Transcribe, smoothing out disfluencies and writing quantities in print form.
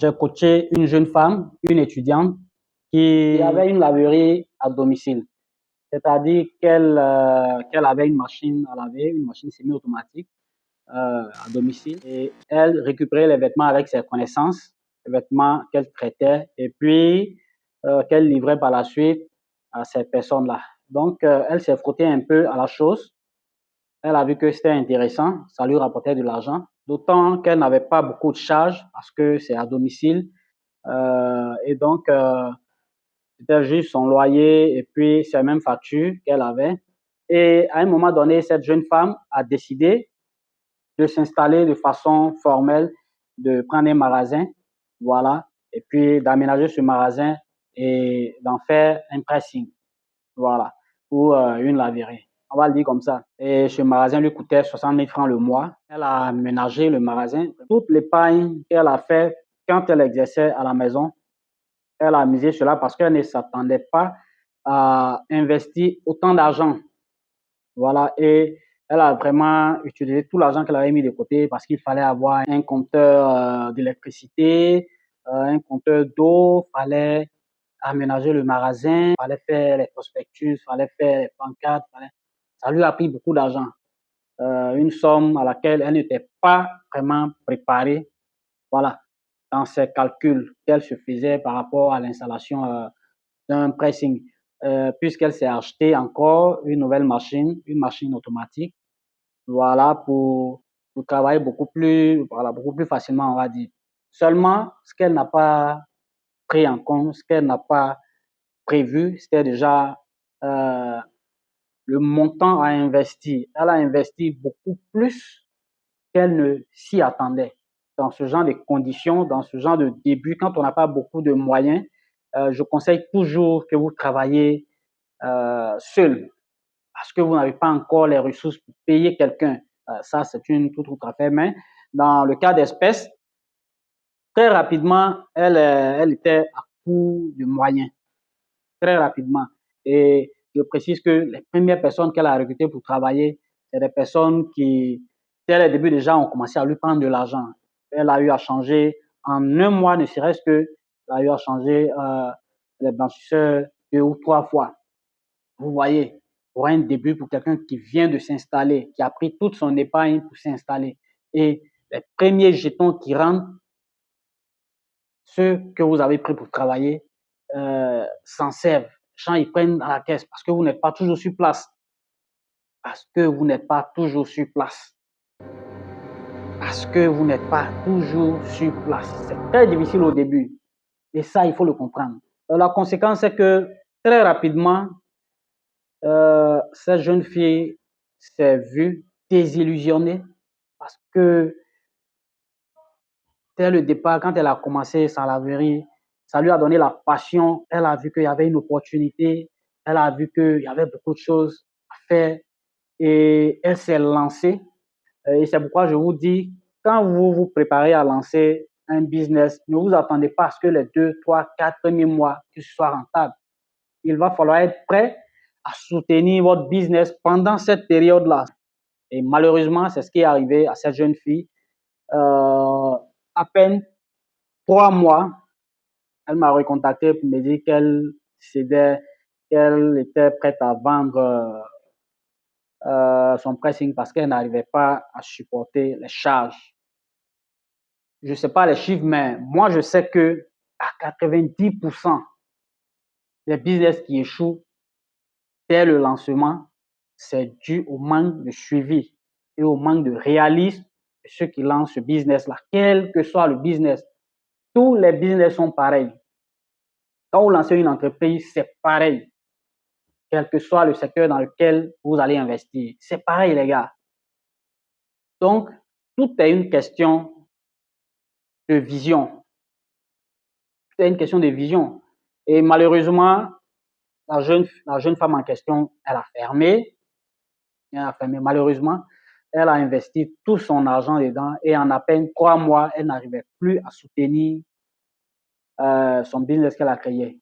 J'ai coaché une jeune femme, une étudiante, qui avait une laverie à domicile. C'est-à-dire qu'elle avait une machine à laver, une machine semi-automatique à domicile. Et elle récupérait les vêtements avec ses connaissances, les vêtements qu'elle traitait, et puis qu'elle livrait par la suite à ces personnes-là. Donc, elle s'est frottée un peu à la chose. Elle a vu que c'était intéressant, ça lui rapportait de l'argent, d'autant qu'elle n'avait pas beaucoup de charges parce que c'est à domicile. Et donc, c'était juste son loyer et puis ses mêmes factures qu'elle avait. Et à un moment donné, cette jeune femme a décidé de s'installer de façon formelle, de prendre un magasin, voilà, et puis d'aménager ce magasin et d'en faire un pressing, voilà, ou une laverie. On va le dire comme ça. Et ce magasin lui coûtait 60 000 francs le mois. Elle a aménagé le magasin. Toute l'épargne qu'elle a fait quand elle exerçait à la maison, elle a misé cela parce qu'elle ne s'attendait pas à investir autant d'argent. Voilà, et elle a vraiment utilisé tout l'argent qu'elle avait mis de côté parce qu'il fallait avoir un compteur d'électricité, un compteur d'eau, il fallait aménager le magasin, il fallait faire les prospectus, il fallait faire les pancartes. Ça lui a pris beaucoup d'argent. Une somme à laquelle elle n'était pas vraiment préparée. Voilà, dans ses calculs qu'elle se faisait par rapport à l'installation d'un pressing, puisqu'elle s'est acheté encore une nouvelle machine, une machine automatique, voilà, pour travailler beaucoup plus, voilà, beaucoup plus facilement, on va dire. Seulement, ce qu'elle n'a pas pris en compte, ce qu'elle n'a pas prévu, c'était déjà euh, le montant à investir. Elle a investi beaucoup plus qu'elle ne s'y attendait. Dans ce genre de conditions, dans ce genre de début, quand on n'a pas beaucoup de moyens, je conseille toujours que vous travaillez seul parce que vous n'avez pas encore les ressources pour payer quelqu'un. Ça, c'est une toute autre affaire. Mais dans le cas d'espèce, très rapidement, elle était à court de moyens. Très rapidement. Et je précise que les premières personnes qu'elle a recrutées pour travailler, c'est des personnes qui, dès le début déjà, ont commencé à lui prendre de l'argent. Elle a eu à changer en un mois, ne serait-ce que, elle a eu à changer les blanchisseurs 2 ou 3 fois. Vous voyez, pour un début, pour quelqu'un qui vient de s'installer, qui a pris toute son épargne pour s'installer. Et les premiers jetons qui rentrent, ceux que vous avez pris pour travailler, s'en servent. Les gens, ils prennent dans la caisse parce que vous n'êtes pas toujours sur place. Parce que vous n'êtes pas toujours sur place. Parce que vous n'êtes pas toujours sur place. C'est très difficile au début. Et ça, il faut le comprendre. La conséquence, c'est que très rapidement, cette jeune fille s'est vue désillusionnée parce que dès le départ, quand elle a commencé sa laverie, ça lui a donné la passion. Elle a vu qu'il y avait une opportunité. Elle a vu qu'il y avait beaucoup de choses à faire et elle s'est lancée. Et c'est pourquoi je vous dis, quand vous vous préparez à lancer un business, ne vous attendez pas à ce que les 2, 3, 4 premiers mois, que ce soit rentable. Il va falloir être prêt à soutenir votre business pendant cette période-là. Et malheureusement, c'est ce qui est arrivé à cette jeune fille. À peine 3 mois, elle m'a recontacté pour me dire qu'elle était prête à vendre son pricing parce qu'elle n'arrivait pas à supporter les charges. Je ne sais pas les chiffres, mais moi, je sais que à 90% des business qui échouent dès le lancement, c'est dû au manque de suivi et au manque de réalisme de ceux qui lancent ce business-là, quel que soit le business. Tous les business sont pareils. Quand vous lancez une entreprise, c'est pareil, quel que soit le secteur dans lequel vous allez investir. C'est pareil, les gars. Donc, tout est une question de vision. Tout est une question de vision. Et malheureusement, la jeune femme en question, elle a fermé. Elle a fermé. Malheureusement, elle a investi tout son argent dedans et en à peine 3 mois, elle n'arrivait plus à soutenir son business qu'elle a créé.